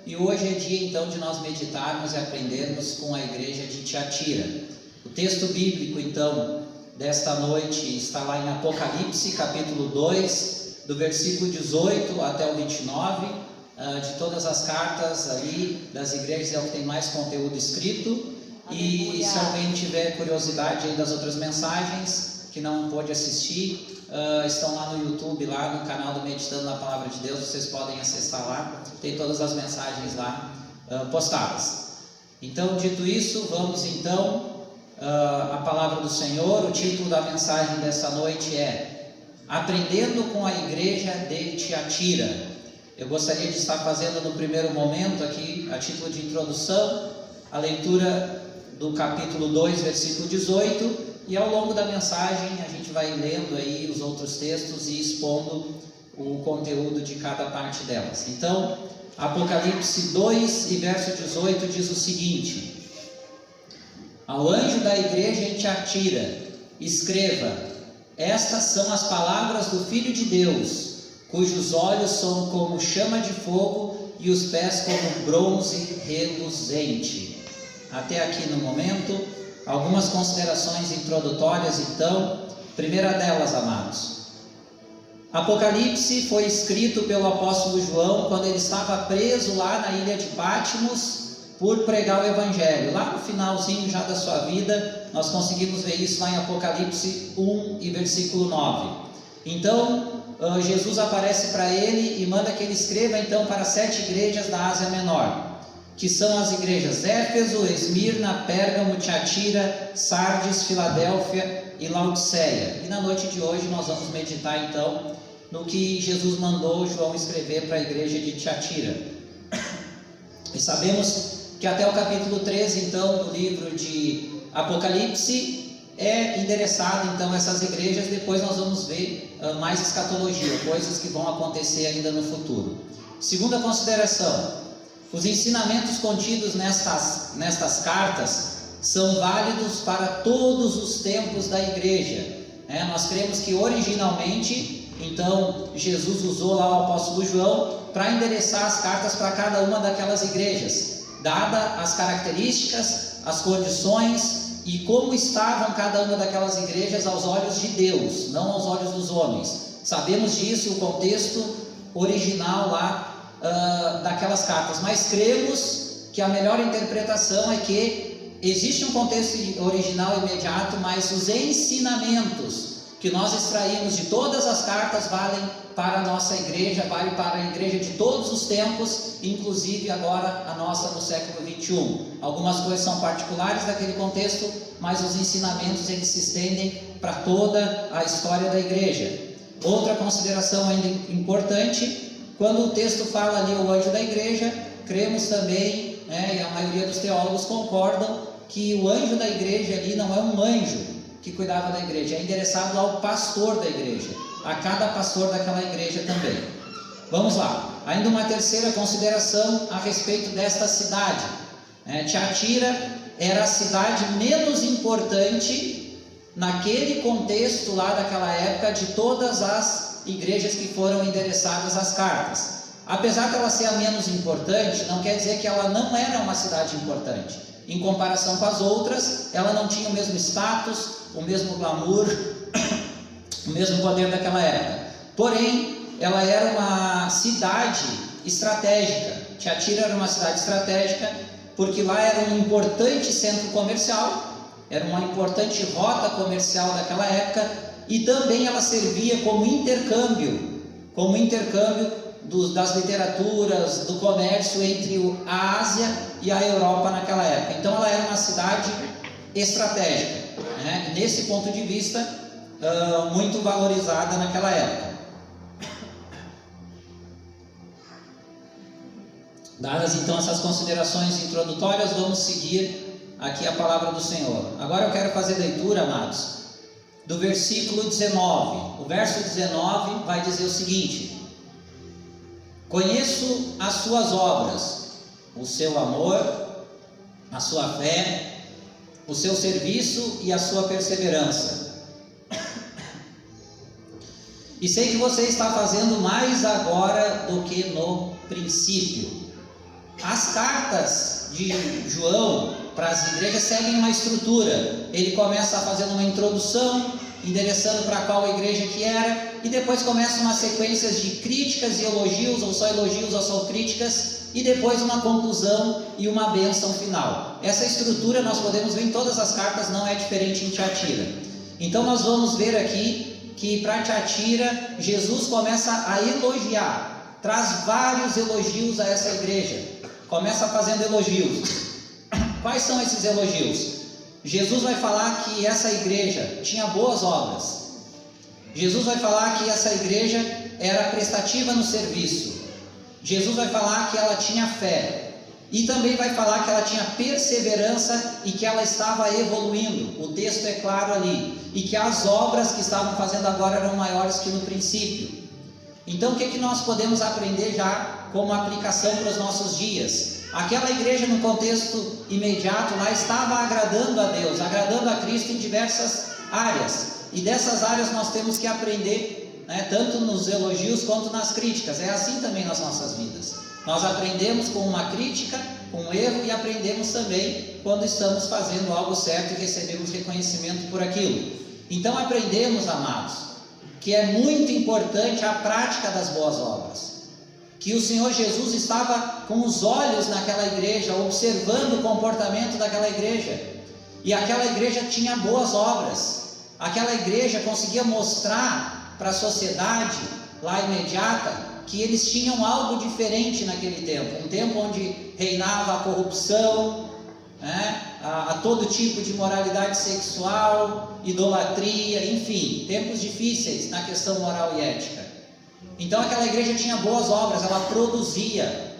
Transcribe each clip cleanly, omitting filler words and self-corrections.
e hoje é dia então de nós meditarmos e aprendermos com a igreja de Tiatira. O texto bíblico então desta noite está lá em Apocalipse capítulo 2, do versículo 18 até o 29, de todas as cartas ali das igrejas é o que tem mais conteúdo escrito. E se alguém tiver curiosidade aí das outras mensagens que não pôde assistir, estão lá no YouTube, lá no canal do Meditando na Palavra de Deus, vocês podem acessar lá, tem todas as mensagens lá postadas. Então, dito isso, vamos então à Palavra do Senhor. O título da mensagem dessa noite é Aprendendo com a Igreja de Tiatira. Eu gostaria de estar fazendo no primeiro momento aqui, a título de introdução, a leitura do capítulo 2, versículo 18, e ao longo da mensagem a gente vai lendo aí os outros textos e expondo o conteúdo de cada parte delas. Então, Apocalipse 2 e verso 18 diz o seguinte: Ao anjo da igreja em Tiatira, escreva: Estas são as palavras do Filho de Deus, cujos olhos são como chama de fogo e os pés como bronze reluzente. Até aqui no momento, algumas considerações introdutórias então. Primeira delas, amados, Apocalipse foi escrito pelo apóstolo João quando ele estava preso lá na ilha de Patmos por pregar o Evangelho. Lá no finalzinho já da sua vida, nós conseguimos ver isso lá em Apocalipse 1 e versículo 9. Então, Jesus aparece para ele e manda que ele escreva então para 7 igrejas da Ásia Menor, que são as igrejas Éfeso, Esmirna, Pérgamo, Tiatira, Sardes, Filadélfia e Laodiceia. E na noite de hoje nós vamos meditar então no que Jesus mandou João escrever para a igreja de Tiatira. E sabemos que até o capítulo 13 então do livro de Apocalipse é endereçado então a essas igrejas. Depois nós vamos ver mais escatologia, coisas que vão acontecer ainda no futuro. Segunda consideração: os ensinamentos contidos nestas cartas são válidos para todos os tempos da igreja. Nós cremos que originalmente, então, Jesus usou lá o apóstolo João para endereçar as cartas para cada uma daquelas igrejas, dada as características, as condições e como estavam cada uma daquelas igrejas aos olhos de Deus, não aos olhos dos homens. Sabemos disso, o contexto original lá daquelas cartas, mas cremos que a melhor interpretação é que existe um contexto original imediato, mas os ensinamentos que nós extraímos de todas as cartas valem para a nossa igreja, vale para a igreja de todos os tempos, inclusive agora a nossa no século 21. Algumas coisas são particulares daquele contexto, mas os ensinamentos eles se estendem para toda a história da igreja. Outra consideração ainda importante: quando o texto fala ali o anjo da igreja, cremos também, e a maioria dos teólogos concordam, que o anjo da igreja ali não é um anjo que cuidava da igreja, é endereçado ao pastor da igreja, a cada pastor daquela igreja também. Vamos lá, ainda uma terceira consideração a respeito desta cidade. Tiatira era a cidade menos importante naquele contexto lá daquela época de todas as igrejas que foram endereçadas às cartas. Apesar de ela ser a menos importante, não quer dizer que ela não era uma cidade importante. Em comparação com as outras, ela não tinha o mesmo status, o mesmo glamour, o mesmo poder daquela época. Porém, ela era uma cidade estratégica. Tiatira era uma cidade estratégica porque lá era um importante centro comercial, era uma importante rota comercial daquela época, e também ela servia como intercâmbio das literaturas, do comércio entre a Ásia e a Europa naquela época. Então ela era uma cidade estratégica, nesse ponto de vista muito valorizada naquela época. Dadas então essas considerações introdutórias, vamos seguir aqui a palavra do Senhor. Agora eu quero fazer leitura, amados, do versículo 19. O verso 19 vai dizer o seguinte: Conheço as suas obras, o seu amor, a sua fé, o seu serviço e a sua perseverança. E sei que você está fazendo mais agora do que no princípio. As cartas de João para as igrejas seguem uma estrutura. Ele começa fazendo uma introdução, endereçando para qual igreja que era, e depois começa uma sequência de críticas e elogios, ou só críticas, e depois uma conclusão e uma bênção final. Essa estrutura nós podemos ver em todas as cartas, não é diferente em Tiatira. Então nós vamos ver aqui que para Tiatira, Jesus começa a elogiar, traz vários elogios a essa igreja, começa fazendo elogios. Quais são esses elogios? Jesus vai falar que essa igreja tinha boas obras. Jesus vai falar que essa igreja era prestativa no serviço. Jesus vai falar que ela tinha fé. E também vai falar que ela tinha perseverança e que ela estava evoluindo. O texto é claro ali. E que as obras que estavam fazendo agora eram maiores que no princípio. Então o que nós podemos aprender já como aplicação para os nossos dias? Aquela igreja no contexto imediato lá estava agradando a Deus, agradando a Cristo em diversas áreas. E dessas áreas nós temos que aprender, né, tanto nos elogios quanto nas críticas. É assim também nas nossas vidas. Nós aprendemos com uma crítica, com um erro, e aprendemos também quando estamos fazendo algo certo e recebemos reconhecimento por aquilo. Então aprendemos, amados, que é muito importante a prática das boas obras. Que o Senhor Jesus estava com os olhos naquela igreja, observando o comportamento daquela igreja. E aquela igreja tinha boas obras. Aquela igreja conseguia mostrar para a sociedade lá imediata que eles tinham algo diferente naquele tempo. Um tempo onde reinava a corrupção, né, a todo tipo de moralidade sexual, idolatria, enfim, tempos difíceis na questão moral e ética. Então aquela igreja tinha boas obras, ela produzia.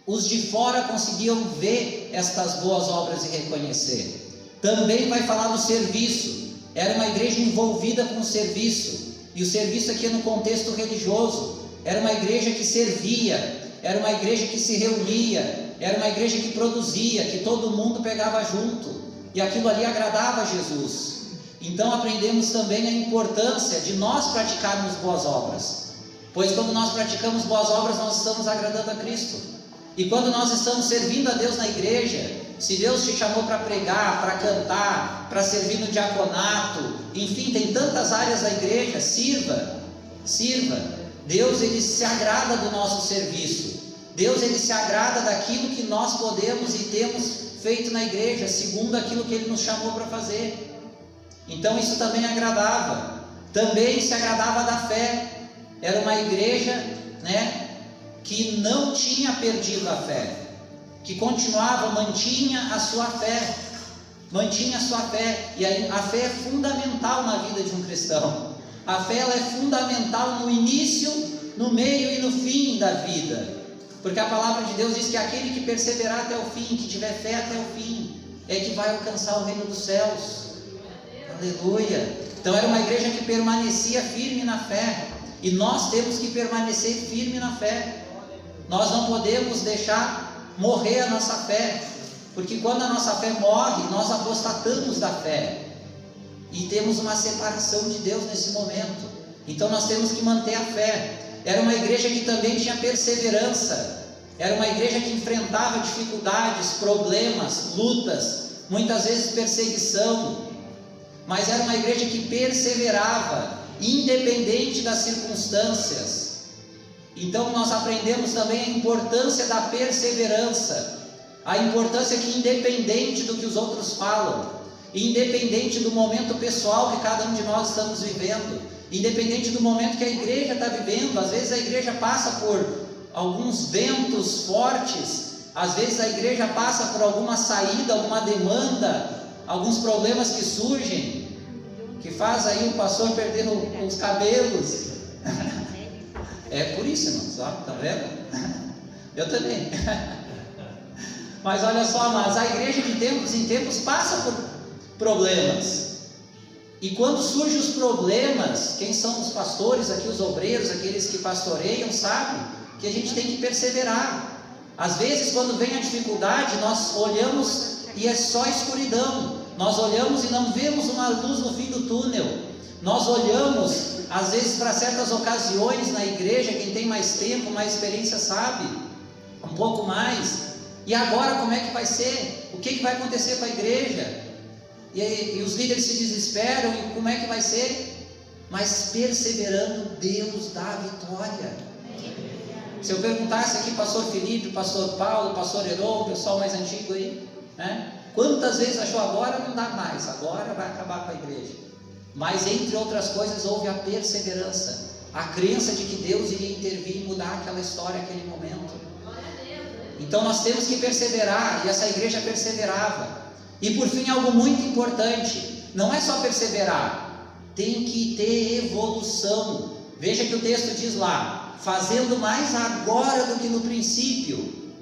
Os de fora conseguiam ver estas boas obras e reconhecer. Também vai falar do serviço. Era uma igreja envolvida com o serviço. E o serviço aqui é no contexto religioso. Era uma igreja que servia, era uma igreja que se reunia, era uma igreja que produzia, que todo mundo pegava junto. E aquilo ali agradava a Jesus. Então aprendemos também a importância de nós praticarmos boas obras, pois quando nós praticamos boas obras nós estamos agradando a Cristo. E quando nós estamos servindo a Deus na igreja, se Deus te chamou para pregar, para cantar, para servir no diaconato, enfim, tem tantas áreas da igreja, sirva. Deus, ele se agrada do nosso serviço. Deus, ele se agrada daquilo que nós podemos e temos feito na igreja, segundo aquilo que ele nos chamou para fazer. Então isso também agradava. Também se agradava da fé. Era uma igreja, né, que não tinha perdido a fé, que continuava, mantinha a sua fé. E a fé é fundamental na vida de um cristão. A fé, ela é fundamental no início, no meio e no fim da vida. Porque a palavra de Deus diz que aquele que perseverar até o fim, que tiver fé até o fim, é que vai alcançar o reino dos céus. Aleluia! Então era uma igreja que permanecia firme na fé. E nós temos que permanecer firme na fé. Nós não podemos deixar morrer a nossa fé. Porque quando a nossa fé morre, nós apostatamos da fé. E temos uma separação de Deus nesse momento. Então nós temos que manter a fé. Era uma igreja que também tinha perseverança. Era uma igreja que enfrentava dificuldades, problemas, lutas, muitas vezes perseguição. Mas era uma igreja que perseverava, independente das circunstâncias. Então nós aprendemos também a importância da perseverança. A importância que, independente do que os outros falam, independente do momento pessoal que cada um de nós estamos vivendo, independente do momento que a igreja está vivendo, às vezes a igreja passa por alguns ventos fortes, às vezes a igreja passa por alguma saída, alguma demanda, alguns problemas que surgem, que faz aí o pastor perder os cabelos. É por isso, irmãos, tá vendo? Eu também. Mas olha só, amados, a igreja de tempos em tempos passa por problemas. E quando surgem os problemas, quem são os pastores aqui, os obreiros, aqueles que pastoreiam, sabem que a gente tem que perseverar. Às vezes, quando vem a dificuldade, nós olhamos e é só escuridão. Nós olhamos e não vemos uma luz no fim do túnel. Nós olhamos, às vezes, para certas ocasiões na igreja, quem tem mais tempo, mais experiência sabe. um pouco mais. E agora como é que vai ser? O que vai acontecer com a igreja? E os líderes se desesperam, e como é que vai ser? Mas perseverando, Deus dá a vitória. Se eu perguntasse aqui, pastor Felipe, pastor Paulo, pastor Heron, o pessoal mais antigo aí, né? Quantas vezes achou, agora não dá mais, agora vai acabar com a igreja? Mas entre outras coisas houve a perseverança, a crença de que Deus iria intervir e mudar aquela história, aquele momento. Então nós temos que perseverar, e essa igreja perseverava. E por fim, algo muito importante, não é só perseverar, tem que ter evolução. Veja que o texto diz lá, fazendo mais agora do que no princípio.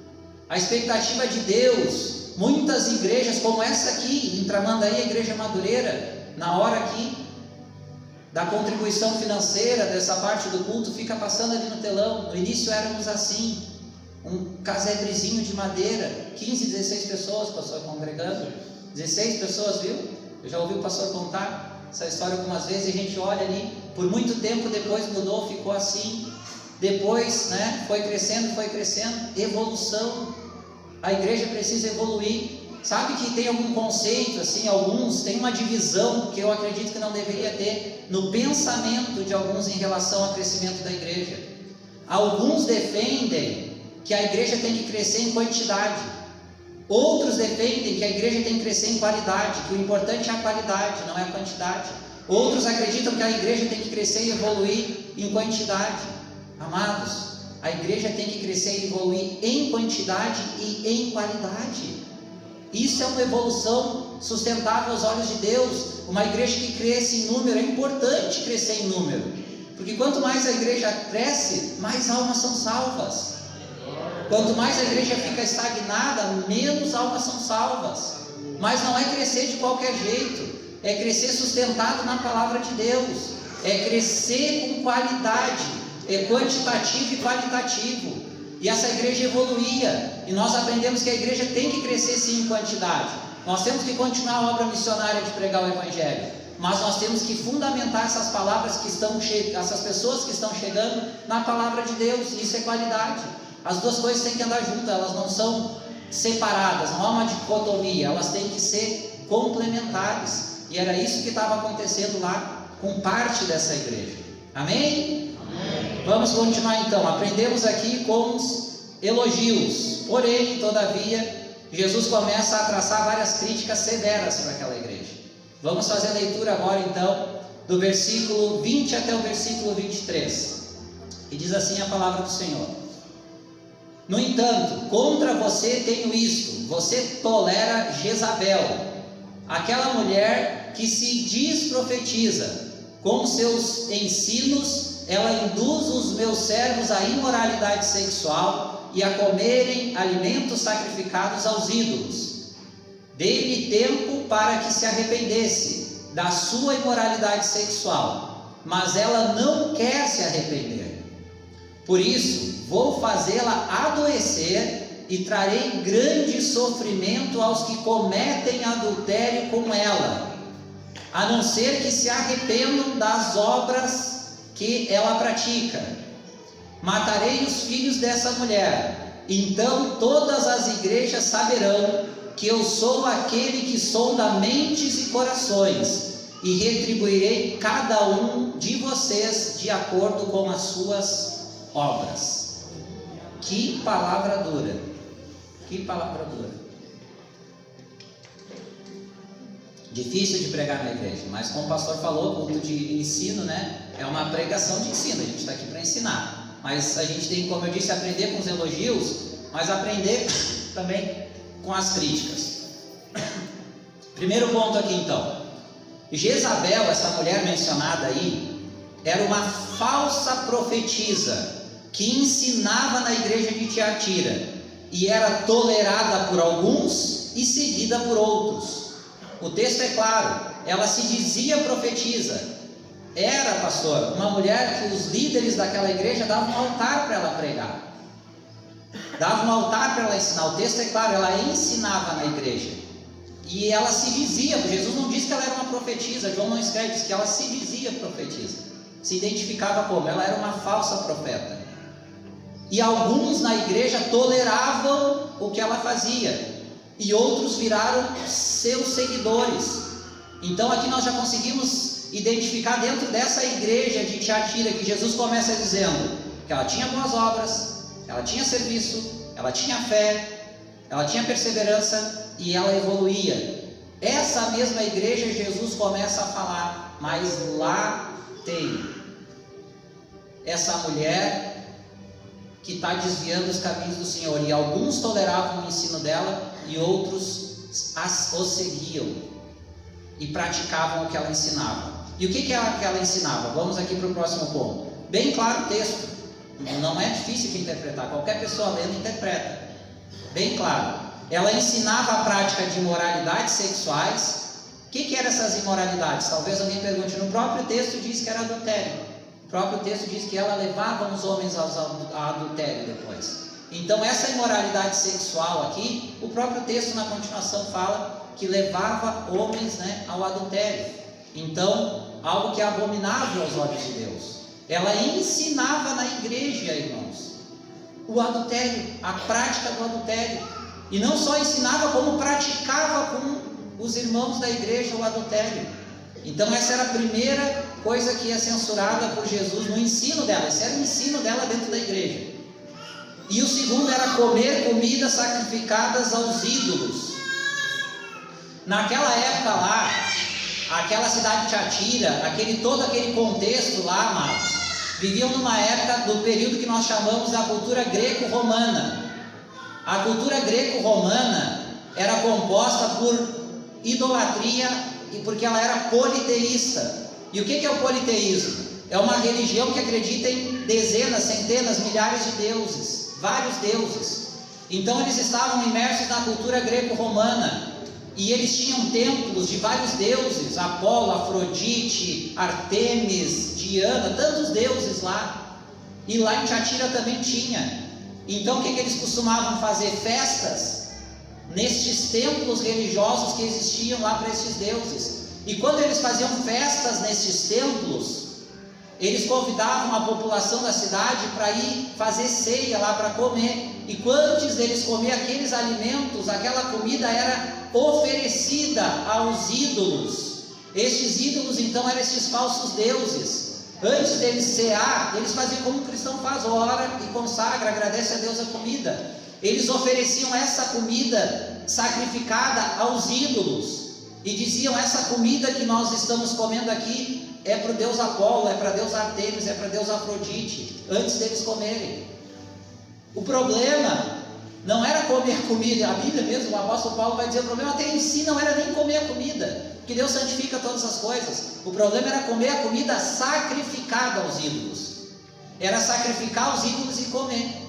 A expectativa de Deus, muitas igrejas como essa aqui, em Tramandaí, a Igreja Madureira, na hora aqui da contribuição financeira, dessa parte do culto, fica passando ali no telão. No início éramos assim, um casebrezinho de madeira, 15, 16 pessoas, pastor, congregando, 16 pessoas, viu? Eu já ouvi o pastor contar essa história algumas vezes, e a gente olha ali, por muito tempo depois mudou, ficou assim, depois, né, foi crescendo, evolução. A igreja precisa evoluir. Sabe que tem algum conceito, assim, alguns, tem uma divisão que eu acredito que não deveria ter no pensamento de alguns em relação ao crescimento da igreja. Alguns defendem que a igreja tem que crescer em quantidade, outros defendem que a igreja tem que crescer em qualidade, que o importante é a qualidade, não é a quantidade. Outros acreditam que a igreja tem que crescer e evoluir em quantidade. Amados, a igreja tem que crescer e evoluir em quantidade e em qualidade. Isso é uma evolução sustentável aos olhos de Deus. Uma igreja que cresce em número, é importante crescer em número, porque quanto mais a igreja cresce, mais almas são salvas. Quanto mais a igreja fica estagnada, menos almas são salvas. Mas não é crescer de qualquer jeito, é crescer sustentado na palavra de Deus, é crescer com qualidade, é quantitativo e qualitativo. E essa igreja evoluía, e nós aprendemos que a igreja tem que crescer sim em quantidade. Nós temos que continuar a obra missionária de pregar o Evangelho, mas nós temos que fundamentar essas palavras que estão essas pessoas que estão chegando na palavra de Deus. Isso é qualidade. As duas coisas têm que andar juntas, elas não são separadas, não há uma dicotomia, elas têm que ser complementares. E era isso que estava acontecendo lá com parte dessa igreja. Amém? Vamos continuar então. Aprendemos aqui com os elogios, porém, todavia, Jesus começa a traçar várias críticas severas para aquela igreja. Vamos fazer a leitura agora então do versículo 20 até o versículo 23, e diz assim a palavra do Senhor: no entanto, contra você tenho isto: você tolera Jezabel, aquela mulher que se diz profetiza. Com seus ensinos ela induz os meus servos à imoralidade sexual e a comerem alimentos sacrificados aos ídolos. Dei-lhe tempo para que se arrependesse da sua imoralidade sexual, mas ela não quer se arrepender. Por isso, vou fazê-la adoecer e trarei grande sofrimento aos que cometem adultério com ela, a não ser que se arrependam das obras que ela pratica. Matarei os filhos dessa mulher, então todas as igrejas saberão que eu sou aquele que sonda mentes e corações, e retribuirei cada um de vocês de acordo com as suas obras. Que palavra dura! Que palavra dura! Difícil de pregar na igreja, mas como o pastor falou, culto de ensino, né? É uma pregação de ensino, a gente está aqui para ensinar. Mas a gente tem, como eu disse, aprender com os elogios, mas aprender também com as críticas. Primeiro ponto aqui então: Jezabel, essa mulher mencionada aí, era uma falsa profetisa que ensinava na igreja de Tiatira e era tolerada por alguns e seguida por outros. O texto é claro, ela se dizia profetisa. Era, pastor, uma mulher que os líderes daquela igreja davam um altar para ela pregar, davam um altar para ela ensinar. O texto é claro, ela ensinava na igreja e ela se dizia. Jesus não diz que ela era uma profetisa, João não escreve, diz que ela se dizia profetisa, se identificava como, ela era uma falsa profeta. E alguns na igreja toleravam o que ela fazia, e outros viraram seus seguidores. Então aqui nós já conseguimos identificar dentro dessa igreja de Tiatira, que Jesus começa dizendo que ela tinha boas obras, ela tinha serviço, ela tinha fé, ela tinha perseverança e ela evoluía. Essa mesma igreja Jesus começa a falar, mas lá tem essa mulher que está desviando os caminhos do Senhor, e alguns toleravam o ensino dela e outros o seguiam e praticavam o que ela ensinava. E o que ela ensinava? Vamos aqui para o próximo ponto. Bem claro o texto, não é difícil de interpretar, qualquer pessoa lendo interpreta. Bem claro. Ela ensinava a prática de imoralidades sexuais. O que eram essas imoralidades? Talvez alguém pergunte. No próprio texto diz que era adultério. O próprio texto diz que ela levava os homens a adultério depois. Então essa imoralidade sexual aqui, o próprio texto na continuação fala que levava homens, ao adultério. Então, algo que é abominável aos olhos de Deus. Ela ensinava na igreja, irmãos, o adultério, a prática do adultério. E não só ensinava, como praticava com os irmãos da igreja o adultério. Então essa era a primeira coisa que é censurada por Jesus no ensino dela. Esse era o ensino dela dentro da igreja. E o segundo era comer comidas sacrificadas aos ídolos. Naquela época lá, aquela cidade de Tiatira, todo aquele contexto lá, amados, viviam numa época do período que nós chamamos da cultura greco-romana. A cultura greco-romana era composta por idolatria, e porque ela era politeísta. E o que é o politeísmo? É uma religião que acredita em dezenas, centenas, milhares de deuses, vários deuses. Então eles estavam imersos na cultura greco-romana, e eles tinham templos de vários deuses, Apolo, Afrodite, Artemis, Diana, tantos deuses lá. E lá em Tiatira também tinha. Então o que eles costumavam fazer? Festas nestes templos religiosos que existiam lá para esses deuses. E quando eles faziam festas nesses templos, eles convidavam a população da cidade para ir fazer ceia lá para comer. E antes deles comer aqueles alimentos, aquela comida era oferecida aos ídolos. Estes ídolos então eram esses falsos deuses. Antes deles cear, eles faziam como o cristão faz, ora e consagra, agradece a Deus a comida. Eles ofereciam essa comida sacrificada aos ídolos e diziam: essa comida que nós estamos comendo aqui é para o Deus Apolo, é para Deus Artemis, é para Deus Afrodite, antes deles comerem. O problema não era comer comida. A Bíblia mesmo, o apóstolo Paulo vai dizer, o problema até em si não era nem comer a comida, porque Deus santifica todas as coisas. O problema era comer a comida sacrificada aos ídolos. Era sacrificar os ídolos e comer.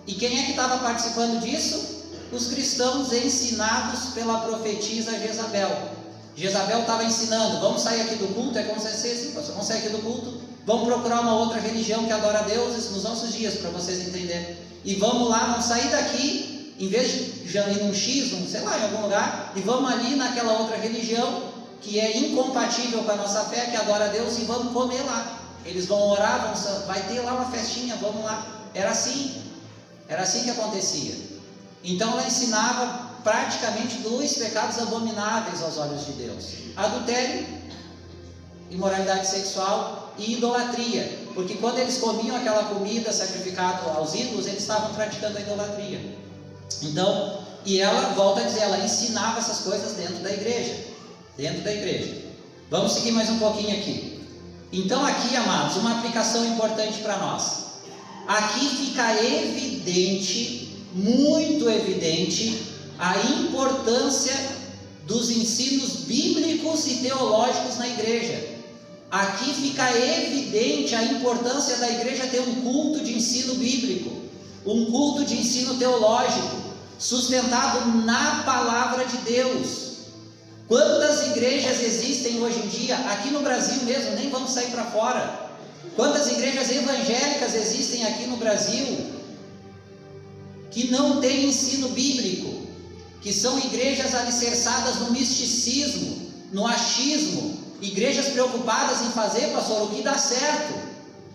E quem é que estava participando disso? Os cristãos ensinados pela profetisa Jezabel. Jezabel estava ensinando: vamos sair aqui do culto, é como se fosse assim, vamos sair aqui do culto, vamos procurar uma outra religião que adora deuses nos nossos dias, para vocês entenderem. E vamos lá, vamos sair daqui, em vez de ir num X, sei lá, em algum lugar, e vamos ali naquela outra religião que é incompatível com a nossa fé, que adora Deus, e vamos comer lá. Eles vão orar, vai ter lá uma festinha, vamos lá. Era assim que acontecia. Então ela ensinava praticamente 2 pecados abomináveis aos olhos de Deus: adultério, imoralidade sexual e idolatria. Porque quando eles comiam aquela comida sacrificada aos ídolos, eles estavam praticando a idolatria. Então, e ela, volta a dizer, ela ensinava essas coisas dentro da igreja. Vamos seguir mais um pouquinho aqui. Então aqui, amados, uma aplicação importante para nós. Aqui fica evidente, muito evidente, a importância dos ensinos bíblicos e teológicos na igreja. Aqui fica evidente a importância da igreja ter um culto de ensino bíblico, um culto de ensino teológico, sustentado na palavra de Deus. Quantas igrejas existem hoje em dia, aqui no Brasil mesmo, nem vamos sair para fora. Quantas igrejas evangélicas existem aqui no Brasil que não têm ensino bíblico, que são igrejas alicerçadas no misticismo, no achismo, igrejas preocupadas em fazer, pastor, o que dá certo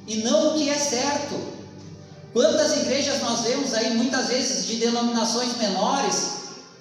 e não o que é certo. Quantas igrejas nós vemos aí, muitas vezes de denominações menores,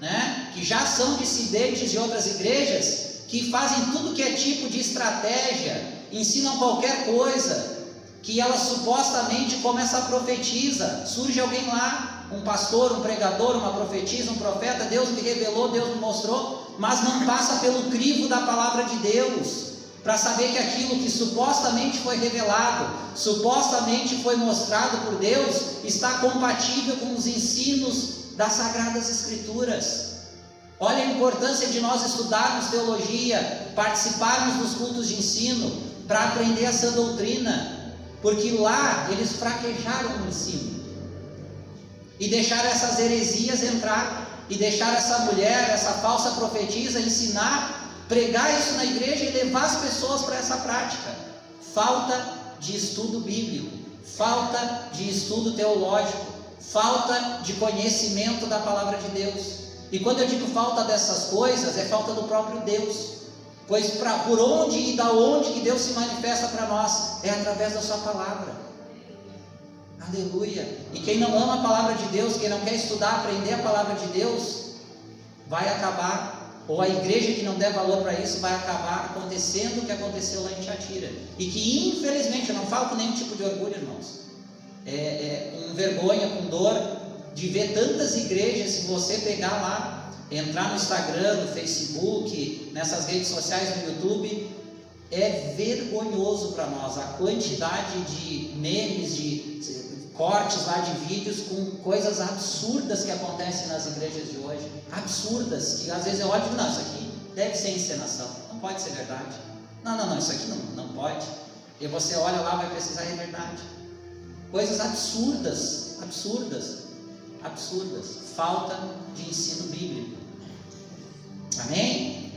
né, que já são dissidentes de outras igrejas, que fazem tudo que é tipo de estratégia, ensinam qualquer coisa, que ela supostamente começa a profetiza, surge alguém lá, um pastor, um pregador, uma profetisa, um profeta, Deus me revelou, Deus me mostrou, mas não passa pelo crivo da palavra de Deus, para saber que aquilo que supostamente foi revelado, supostamente foi mostrado por Deus, está compatível com os ensinos das Sagradas Escrituras. Olha a importância de nós estudarmos teologia, participarmos dos cultos de ensino, para aprender essa doutrina, porque lá eles fraquejaram o ensino, e deixaram essas heresias entrar, e deixaram essa mulher, essa falsa profetisa ensinar, pregar isso na igreja e levar as pessoas para essa prática. Falta de estudo bíblico, falta de estudo teológico, falta de conhecimento da palavra de Deus. E quando eu digo falta dessas coisas, é falta do próprio Deus, pois por onde e da onde que Deus se manifesta para nós? É através da sua palavra. Aleluia. E quem não ama a palavra de Deus, quem não quer estudar, aprender a palavra de Deus, vai acabar, ou a igreja que não der valor para isso, vai acabar acontecendo o que aconteceu lá em Tiatira, e que infelizmente, eu não falo com nenhum tipo de orgulho, irmãos, com vergonha, com dor, de ver tantas igrejas. Se você pegar lá, entrar no Instagram, no Facebook, nessas redes sociais, no YouTube, é vergonhoso para nós a quantidade de memes, de cortes lá de vídeos com coisas absurdas que acontecem nas igrejas de hoje, absurdas, que às vezes eu olho e digo, não, isso aqui deve ser encenação, não pode ser verdade, não, isso aqui não pode, e você olha lá, vai pesquisar, é verdade, coisas absurdas, falta de ensino bíblico. Amém?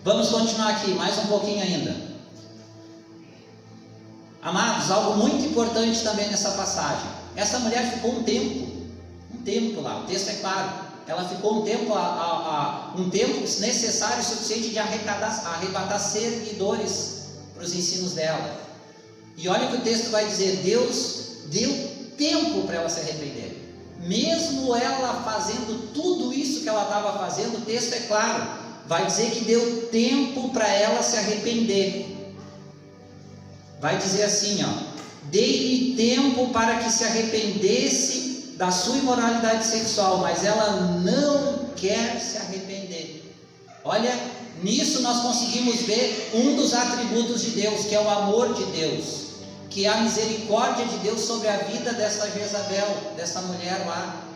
Vamos continuar aqui, mais um pouquinho ainda. Amados, algo muito importante também nessa passagem. Essa mulher ficou um tempo lá, o texto é claro. Ela ficou um tempo, um tempo necessário e suficiente de arrebatar seguidores para os ensinos dela. E olha o que o texto vai dizer: Deus deu tempo para ela se arrepender. Mesmo ela fazendo tudo isso que ela estava fazendo, o texto é claro, vai dizer que deu tempo para ela se arrepender. Vai dizer assim, dei-lhe tempo para que se arrependesse da sua imoralidade sexual, mas ela não quer se arrepender. Olha, nisso nós conseguimos ver um dos atributos de Deus, que é o amor de Deus, que é a misericórdia de Deus sobre a vida dessa Jezabel, dessa mulher lá.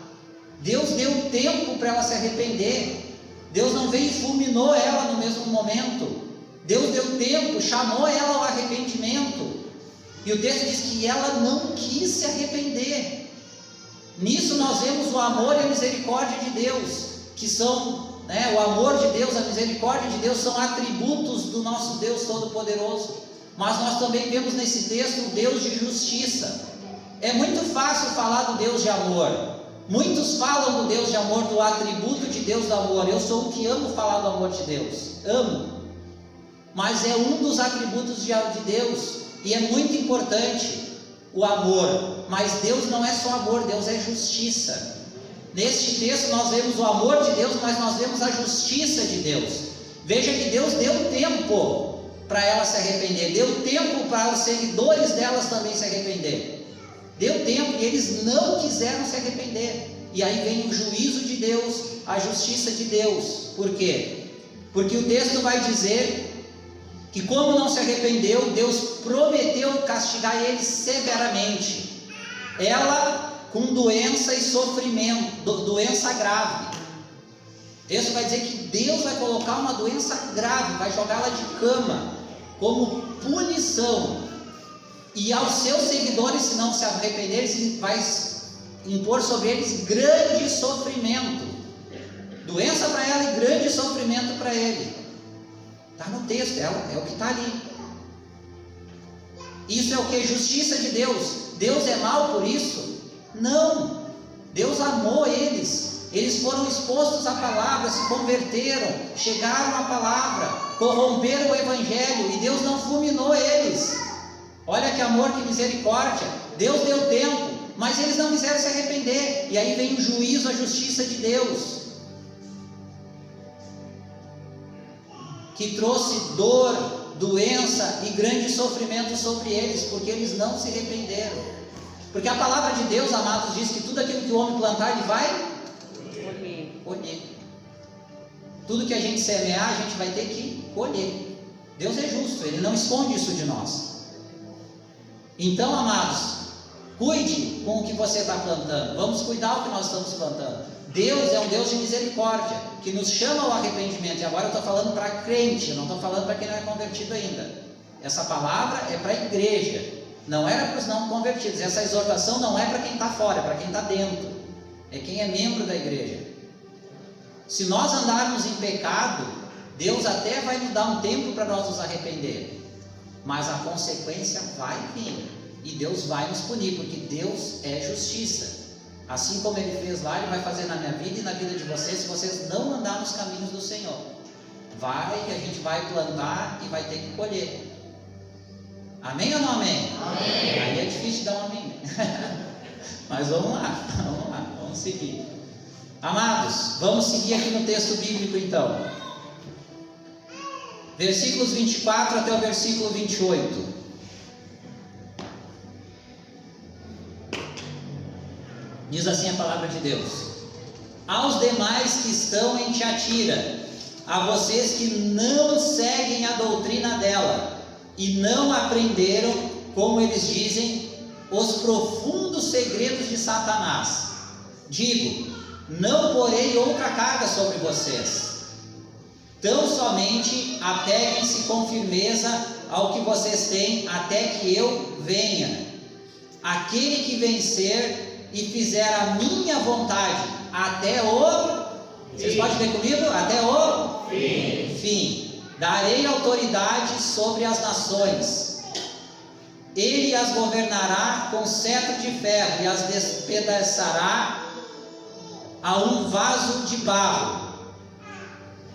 Deus deu tempo para ela se arrepender. Deus não veio e fulminou ela no mesmo momento. Deus deu tempo, chamou ela ao arrependimento, e o texto diz que ela não quis se arrepender. Nisso nós vemos o amor e a misericórdia de Deus, que são, o amor de Deus, a misericórdia de Deus são atributos do nosso Deus Todo-Poderoso, mas nós também vemos nesse texto o Deus de justiça. É muito fácil falar do Deus de amor, muitos falam do Deus de amor, do atributo de Deus do amor. Eu sou o que amo falar do amor de Deus, amo. Mas é um dos atributos de Deus, e é muito importante o amor, mas Deus não é só amor, Deus é justiça. Neste texto nós vemos o amor de Deus, mas nós vemos a justiça de Deus. Veja que Deus deu tempo para ela se arrepender, deu tempo para os seguidores delas também se arrepender, deu tempo, e eles não quiseram se arrepender, e aí vem o juízo de Deus, a justiça de Deus. Por quê? Porque o texto vai dizer que, como não se arrependeu, Deus prometeu castigar eles severamente. Ela com doença e sofrimento, doença grave. O texto vai dizer que Deus vai colocar uma doença grave, vai jogá-la de cama, como punição. E aos seus seguidores, se não se arrependerem, Ele vai impor sobre eles grande sofrimento. Doença para ela e grande sofrimento para ele. Está no texto, é o que está ali. Isso é o que? Justiça de Deus. Deus é mau por isso? Não. Deus amou eles. Eles foram expostos à palavra, se converteram, chegaram à palavra, corromperam o evangelho, e Deus não fulminou eles. Olha que amor, que misericórdia. Deus deu tempo, mas eles não quiseram se arrepender, e aí vem o juízo, a justiça de Deus, que trouxe dor, doença e grande sofrimento sobre eles, porque eles não se arrependeram. Porque a palavra de Deus, amados, diz que tudo aquilo que o homem plantar, ele vai colher. Tudo que a gente semear, a gente vai ter que colher. Deus é justo, Ele não esconde isso de nós. Então, amados, cuide com o que você está plantando. Vamos cuidar o que nós estamos plantando. Deus é um Deus de misericórdia, que nos chama ao arrependimento. E agora eu estou falando para crente, não estou falando para quem não é convertido ainda. Essa palavra é para a igreja, não era para os não convertidos. Essa exortação não é para quem está fora, é para quem está dentro. É quem é membro da igreja. Se nós andarmos em pecado, Deus até vai nos dar um tempo para nós nos arrepender, mas a consequência vai vir, e Deus vai nos punir, porque Deus é justiça. Assim como Ele fez lá, Ele vai fazer na minha vida e na vida de vocês, se vocês não andarem nos caminhos do Senhor. A gente vai plantar e vai ter que colher. Amém ou não amém? Amém. Aí é difícil dar um amém. Mas vamos lá, vamos seguir. Amados, vamos seguir aqui no texto bíblico então. Versículos 24 até o versículo 28. Diz assim a palavra de Deus: aos demais que estão em Tiatira, a vocês que não seguem a doutrina dela e não aprenderam, como eles dizem, os profundos segredos de Satanás, digo: não porei outra carga sobre vocês. Tão somente apeguem-se com firmeza ao que vocês têm, até que eu venha. Aquele que vencer e fizer a minha vontade até o... Vocês podem ver comigo? Até o fim. Darei autoridade sobre as nações. Ele as governará com cetro de ferro e as despedaçará a um vaso de barro.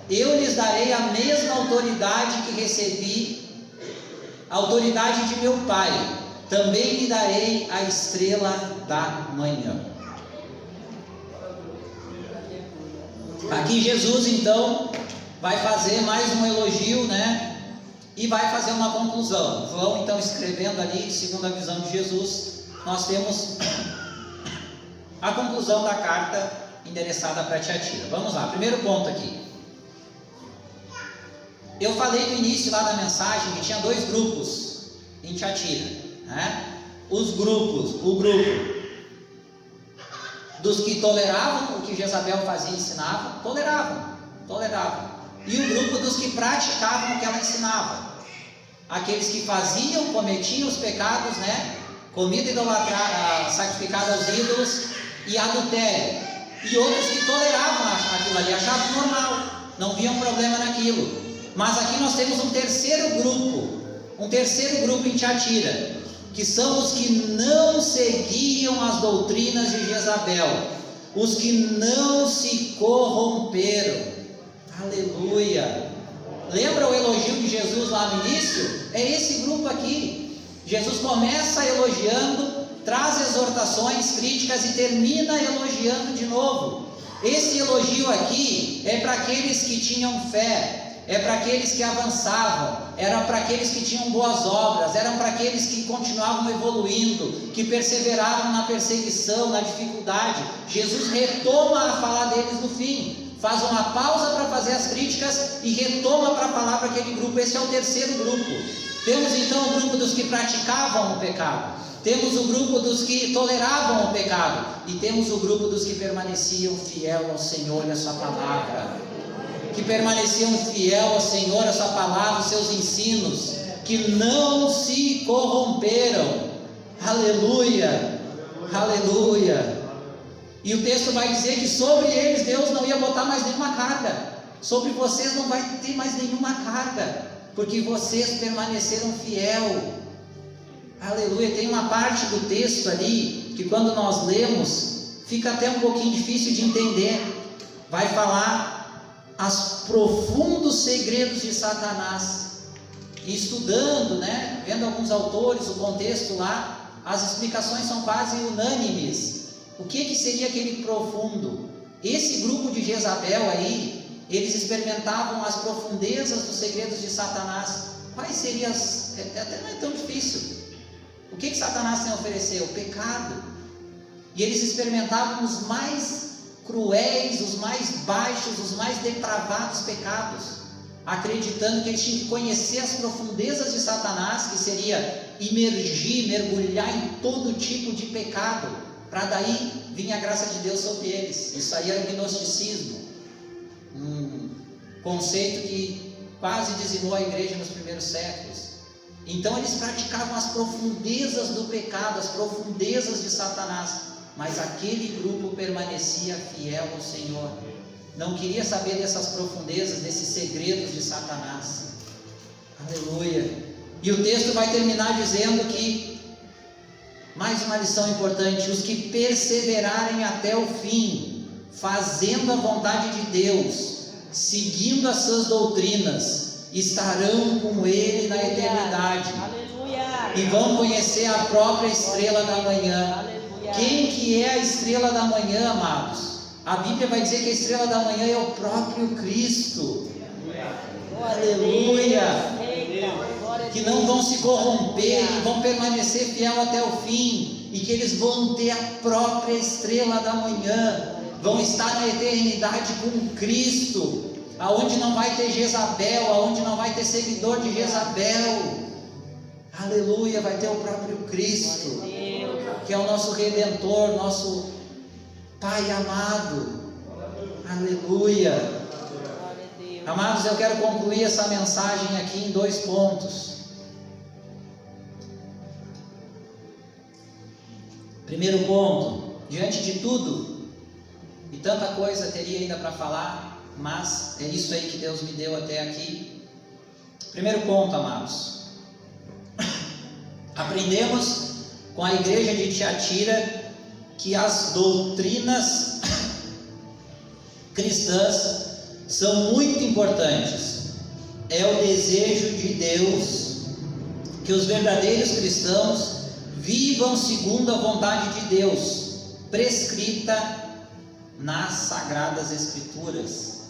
Eu lhes darei a mesma autoridade que recebi, a autoridade de meu Pai. Também lhe darei a estrela da manhã. Aqui Jesus então vai fazer mais um elogio, né? E vai fazer uma conclusão. Vão então escrevendo ali, segundo a visão de Jesus, nós temos a conclusão da carta endereçada para Tiatira. Vamos lá, primeiro ponto aqui. Eu falei no início lá da mensagem que tinha dois grupos em Tiatira, né? O grupo dos que toleravam o que Jezabel fazia e ensinava, toleravam, e o grupo dos que praticavam o que ela ensinava, aqueles que faziam, cometiam os pecados, né? Comida idolatrada, sacrificada aos ídolos e adultério, e outros que toleravam aquilo ali, achavam normal, não viam problema naquilo. Mas aqui nós temos um terceiro grupo em Tiatira, que são os que não seguiam as doutrinas de Jezabel, os que não se corromperam. Aleluia! Lembra o elogio de Jesus lá no início? É esse grupo aqui. Jesus começa elogiando, traz exortações, críticas e termina elogiando de novo. Esse elogio aqui é para aqueles que tinham fé, é para aqueles que avançavam, era para aqueles que tinham boas obras, eram para aqueles que continuavam evoluindo, que perseveravam na perseguição, na dificuldade. Jesus retoma a falar deles no fim, faz uma pausa para fazer as críticas e retoma para falar para aquele grupo. Esse é o terceiro grupo. Temos então o grupo dos que praticavam o pecado, temos o grupo dos que toleravam o pecado, e temos o grupo dos que permaneciam fiel ao Senhor e à sua palavra, que permaneciam fiel ao Senhor, a sua palavra, os seus ensinos, que não se corromperam. Aleluia, aleluia. E o texto vai dizer que sobre eles Deus não ia botar mais nenhuma carga, sobre vocês não vai ter mais nenhuma carga, porque vocês permaneceram fiel. Aleluia. Tem uma parte do texto ali que quando nós lemos fica até um pouquinho difícil de entender. Vai falar os profundos segredos de Satanás. E estudando, né, vendo alguns autores, o contexto lá, as explicações são quase unânimes. O que seria aquele profundo? Esse grupo de Jezabel aí, eles experimentavam as profundezas dos segredos de Satanás. Quais seriam as... Até não é tão difícil. O que Satanás tem a oferecer? O pecado. E eles experimentavam os mais cruéis, os mais baixos, os mais depravados pecados, acreditando que eles tinham que conhecer as profundezas de Satanás, que seria imergir, mergulhar em todo tipo de pecado, para daí vir a graça de Deus sobre eles. Isso aí era o gnosticismo, um conceito que quase dizimou a igreja nos primeiros séculos. Então eles praticavam as profundezas do pecado, as profundezas de Satanás, mas aquele grupo permanecia fiel ao Senhor, não queria saber dessas profundezas, desses segredos de Satanás. Aleluia. E o texto vai terminar dizendo que, mais uma lição importante: os que perseverarem até o fim, fazendo a vontade de Deus, seguindo as suas doutrinas, estarão com Ele na eternidade. Aleluia. E vão conhecer a própria estrela da manhã. Aleluia. Quem que é a estrela da manhã, amados? A Bíblia vai dizer que a estrela da manhã é o próprio Cristo. Aleluia. Que não vão se corromper, que vão permanecer fiel até o fim, e que eles vão ter a própria estrela da manhã, vão estar na eternidade com Cristo, aonde não vai ter Jezabel, aonde não vai ter seguidor de Jezabel. Aleluia, vai ter o próprio Cristo, que é o nosso Redentor, nosso Pai amado. Aleluia. Amados, eu quero concluir essa mensagem aqui em 2 pontos. Primeiro ponto: diante de tudo, e tanta coisa teria ainda para falar, mas é isso aí que Deus me deu até aqui. Primeiro ponto, amados, aprendemos com a igreja de Tiatira que as doutrinas cristãs são muito importantes. É o desejo de Deus que os verdadeiros cristãos vivam segundo a vontade de Deus, prescrita nas Sagradas Escrituras.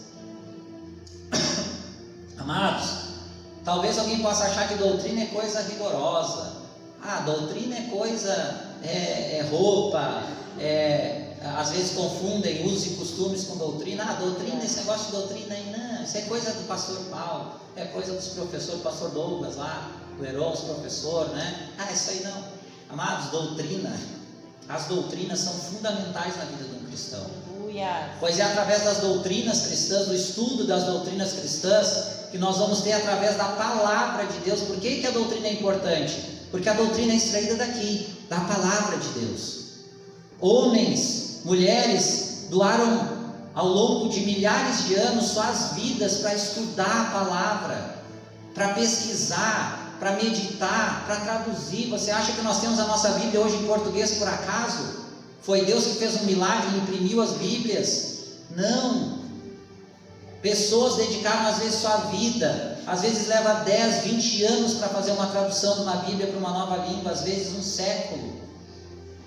Amados, talvez alguém possa achar que doutrina é coisa rigorosa. Doutrina é coisa, roupa, às vezes confundem usos e costumes com doutrina. Doutrina, esse negócio de doutrina aí, não, isso é coisa do pastor Paulo, é coisa dos professores, do pastor Douglas lá, o Heron, os professor, né? Isso aí não. Amados, doutrina, as doutrinas são fundamentais na vida de um cristão. Pois é através das doutrinas cristãs, do estudo das doutrinas cristãs, que nós vamos ter através da palavra de Deus. Por que a doutrina é importante? Porque a doutrina é extraída daqui, da palavra de Deus. Homens, mulheres doaram ao longo de milhares de anos suas vidas para estudar a palavra, para pesquisar, para meditar, para traduzir. Você acha que nós temos a nossa Bíblia hoje em português por acaso? Foi Deus que fez um milagre e imprimiu as Bíblias? Não. Pessoas dedicaram às vezes sua vida, às vezes leva 10, 20 anos para fazer uma tradução de uma Bíblia para uma nova língua, às vezes um século.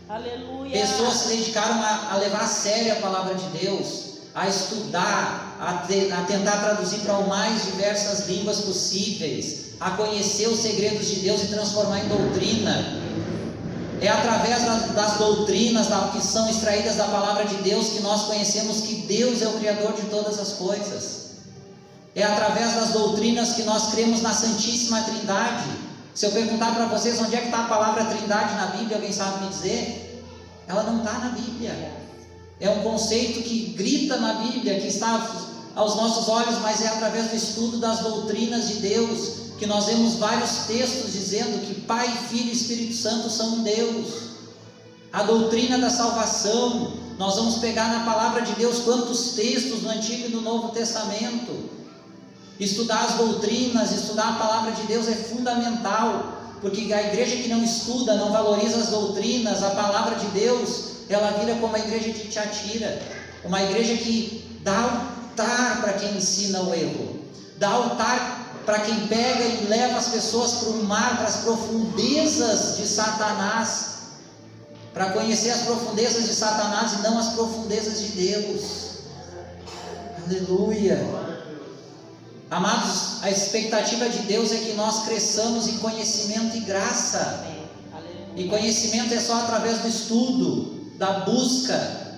Aleluia. Pessoas se dedicaram a levar a sério a palavra de Deus, a estudar, a tentar traduzir para o mais diversas línguas possíveis, a conhecer os segredos de Deus e transformar em doutrina. É através das doutrinas que são extraídas da palavra de Deus que nós conhecemos que Deus é o Criador de todas as coisas. É através das doutrinas que nós cremos na Santíssima Trindade. Se eu perguntar para vocês onde é que está a palavra Trindade na Bíblia, alguém sabe me dizer? Ela não está na Bíblia. É um conceito que grita na Bíblia, que está aos nossos olhos, mas é através do estudo das doutrinas de Deus que nós vemos vários textos dizendo que Pai, Filho e Espírito Santo são um Deus. A doutrina da salvação, nós vamos pegar na palavra de Deus quantos textos no Antigo e no Novo Testamento. Estudar as doutrinas, estudar a palavra de Deus é fundamental, porque a igreja que não estuda, não valoriza as doutrinas, a palavra de Deus, ela vira como a igreja de Tiatira, uma igreja que dá altar para quem ensina o erro, dá altar para quem pega e leva as pessoas para o mar, para as profundezas de Satanás, para conhecer as profundezas de Satanás e não as profundezas de Deus. Aleluia. Amados, a expectativa de Deus é que nós cresçamos em conhecimento e graça. E conhecimento é só através do estudo, da busca.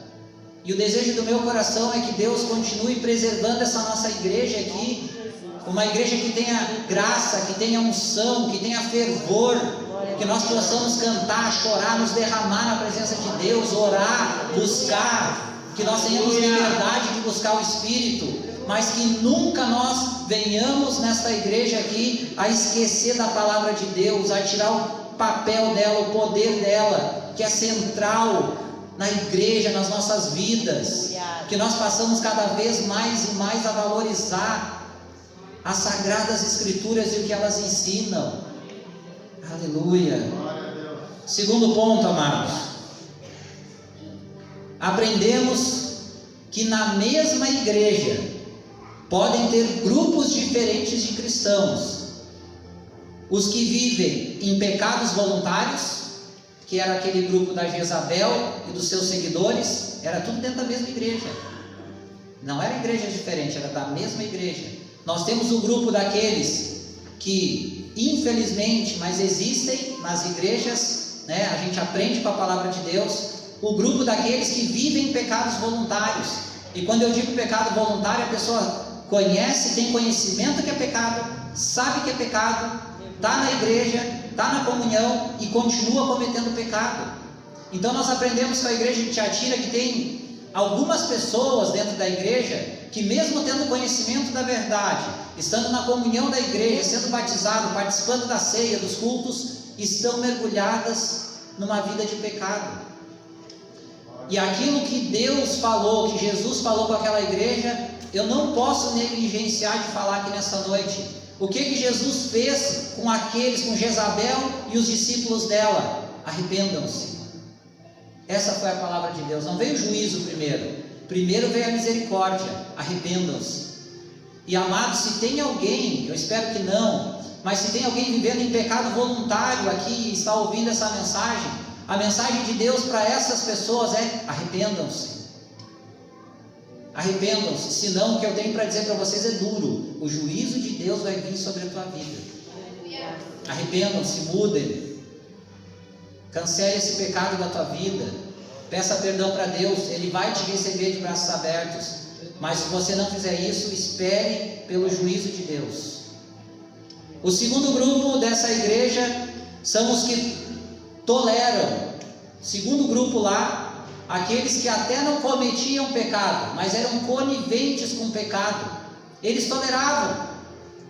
E o desejo do meu coração é que Deus continue preservando essa nossa igreja aqui, uma igreja que tenha graça, que tenha unção, que tenha fervor, que nós possamos cantar, chorar, nos derramar na presença de Deus, orar, buscar, que nós tenhamos liberdade de buscar o Espírito, mas que nunca nós venhamos nesta igreja aqui a esquecer da palavra de Deus, a tirar o papel dela, o poder dela, que é central na igreja, nas nossas vidas, que nós passamos cada vez mais e mais a valorizar as Sagradas Escrituras e o que elas ensinam. Aleluia. Segundo ponto, amados, aprendemos que na mesma igreja podem ter grupos diferentes de cristãos, os que vivem em pecados voluntários, que era aquele grupo da Jezabel e dos seus seguidores, era tudo dentro da mesma igreja, não era igreja diferente, era da mesma igreja. Nós temos o grupo daqueles que, infelizmente, mas existem nas igrejas, né? A gente aprende com a palavra de Deus, o grupo daqueles que vivem em pecados voluntários. E quando eu digo pecado voluntário, a pessoa conhece, tem conhecimento que é pecado, sabe que é pecado, está na igreja, está na comunhão e continua cometendo pecado. Então nós aprendemos com a igreja de Tiatira que tem algumas pessoas dentro da igreja que, mesmo tendo conhecimento da verdade, estando na comunhão da igreja, sendo batizado, participando da ceia, dos cultos, estão mergulhadas numa vida de pecado. E aquilo que Deus falou, que Jesus falou com aquela igreja, eu não posso negligenciar de falar aqui nesta noite. O que Jesus fez com aqueles, com Jezabel e os discípulos dela? Arrependam-se. Essa foi a palavra de Deus. Não veio o juízo primeiro veio a misericórdia. Arrependam-se. E amados, se tem alguém, eu espero que não, mas se tem alguém vivendo em pecado voluntário aqui e está ouvindo essa mensagem, a mensagem de Deus para essas pessoas é: arrependam-se. Arrependam-se, senão o que eu tenho para dizer para vocês é duro. O juízo de Deus vai vir sobre a tua vida. Arrependam-se, mudem, cancele esse pecado da tua vida, peça perdão para Deus, Ele vai te receber de braços abertos. Mas se você não fizer isso, espere pelo juízo de Deus. O segundo grupo dessa igreja são os que toleram. Segundo grupo lá, aqueles que até não cometiam pecado, mas eram coniventes com o pecado. Eles toleravam,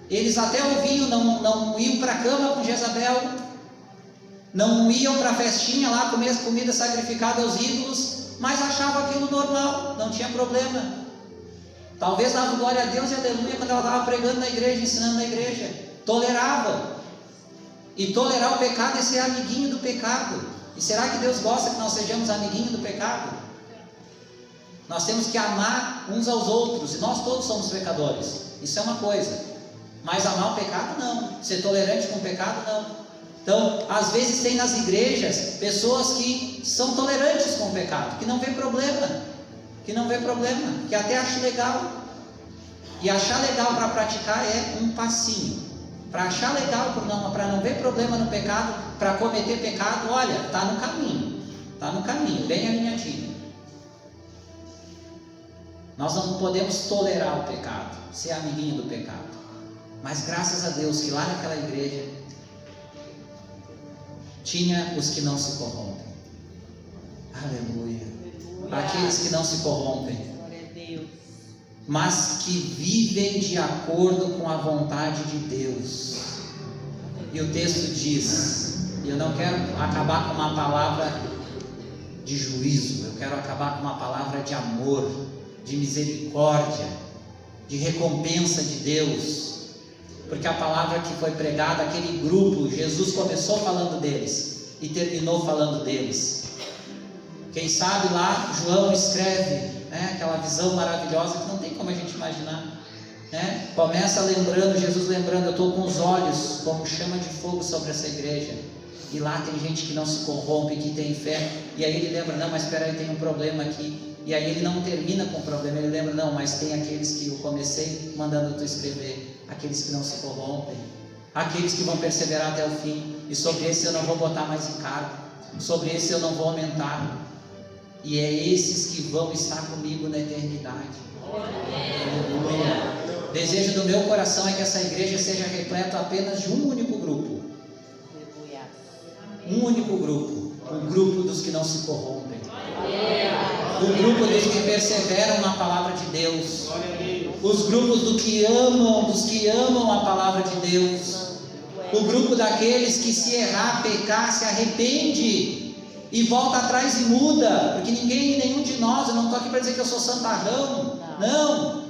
eles até ouviam, não iam para a cama com Jezabel, não iam para a festinha lá comer comida sacrificada aos ídolos, mas achavam aquilo normal, não tinha problema. Talvez davam glória a Deus e aleluia quando ela estava pregando na igreja, ensinando na igreja. Toleravam. E tolerar o pecado é ser amiguinho do pecado. E será que Deus gosta que nós sejamos amiguinhos do pecado? Nós temos que amar uns aos outros, e nós todos somos pecadores. Isso é uma coisa. Mas amar o pecado não. Ser tolerante com o pecado não. Então, às vezes tem nas igrejas pessoas que são tolerantes com o pecado, que não vê problema, que até acham legal. E achar legal para praticar é um passinho. Para achar legal, para não ver problema no pecado, para cometer pecado, olha, está no caminho, bem alinhadinho. Nós não podemos tolerar o pecado, ser amiguinho do pecado. Mas graças a Deus que lá naquela igreja tinha os que não se corrompem. Aleluia. Aqueles que não se corrompem, mas que vivem de acordo com a vontade de Deus. E o texto diz, e eu não quero acabar com uma palavra de juízo, eu quero acabar com uma palavra de amor, de misericórdia, de recompensa de Deus, porque a palavra que foi pregada, aquele grupo, Jesus começou falando deles e terminou falando deles. Quem sabe lá João escreve, né, aquela visão maravilhosa que não tem como a gente imaginar, né? Começa lembrando, Jesus lembrando: eu estou com os olhos como chama de fogo sobre essa igreja. e lá tem gente que não se corrompe, que tem fé, e aí ele lembra, não, mas espera aí, tem um problema aqui, e aí ele não termina com o problema, ele lembra, não, mas tem aqueles que eu comecei mandando tu escrever, aqueles que não se corrompem, aqueles que vão perseverar até o fim, e sobre esse eu não vou botar mais encargo, sobre esse eu não vou aumentar, e é esses que vão estar comigo na eternidade. Aleluia. Desejo do meu coração é que essa igreja seja repleta apenas de um único grupo. Um único grupo, o grupo dos que não se corrompem, o grupo dos que perseveram na palavra de Deus, os grupos dos que amam a palavra de Deus, o grupo daqueles que se errar, pecar, se arrepende e volta atrás e muda, porque nenhum de nós, eu não estou aqui para dizer que eu sou santarrão, não,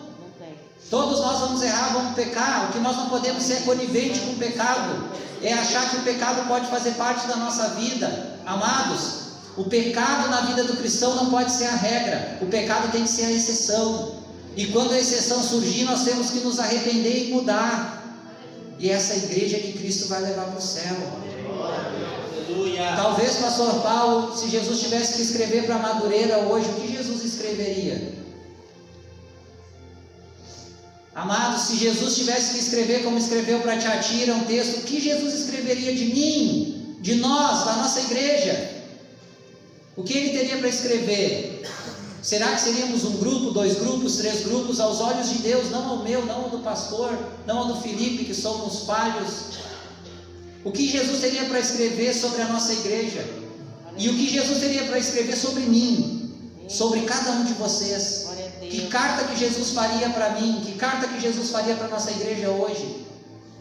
todos nós vamos errar, vamos pecar, o que nós não podemos ser conivente com o pecado, é achar que o pecado pode fazer parte da nossa vida. Amados, o pecado na vida do cristão não pode ser a regra, o pecado tem que ser a exceção, e quando a exceção surgir, nós temos que nos arrepender e mudar, e essa igreja que Cristo vai levar para o céu. Talvez, pastor Paulo, se Jesus tivesse que escrever para Madureira hoje, o que Jesus escreveria? Amados, se Jesus tivesse que escrever como escreveu para Tiatira um texto, o que Jesus escreveria de mim, de nós, da nossa igreja? O que ele teria para escrever? Será que seríamos um grupo, 2 grupos, 3 grupos aos olhos de Deus, não ao meu, não ao do pastor, não ao do Felipe, que somos falhos? O que Jesus teria para escrever sobre a nossa igreja? E o que Jesus teria para escrever sobre mim, sobre cada um de vocês? Que carta que Jesus faria para mim? Que carta que Jesus faria para a nossa igreja hoje?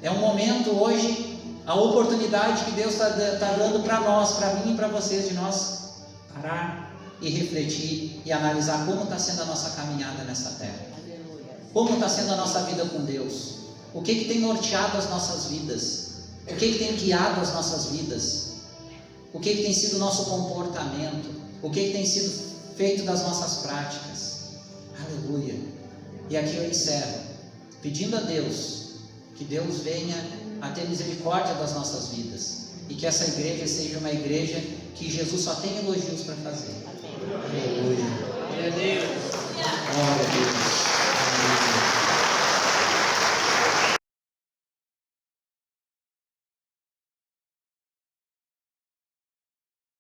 É um momento hoje, a oportunidade que Deus está dando para nós, para mim e para vocês, de nós parar e refletir e analisar como está sendo a nossa caminhada nessa terra. Como está sendo a nossa vida com Deus? O que tem norteado as nossas vidas? O que tem guiado as nossas vidas? O que tem sido o nosso comportamento? O que tem sido feito das nossas práticas? Aleluia. E aqui eu encerro, pedindo a Deus, que Deus venha a ter misericórdia das nossas vidas, e que essa igreja seja uma igreja que Jesus só tem elogios para fazer. Aleluia.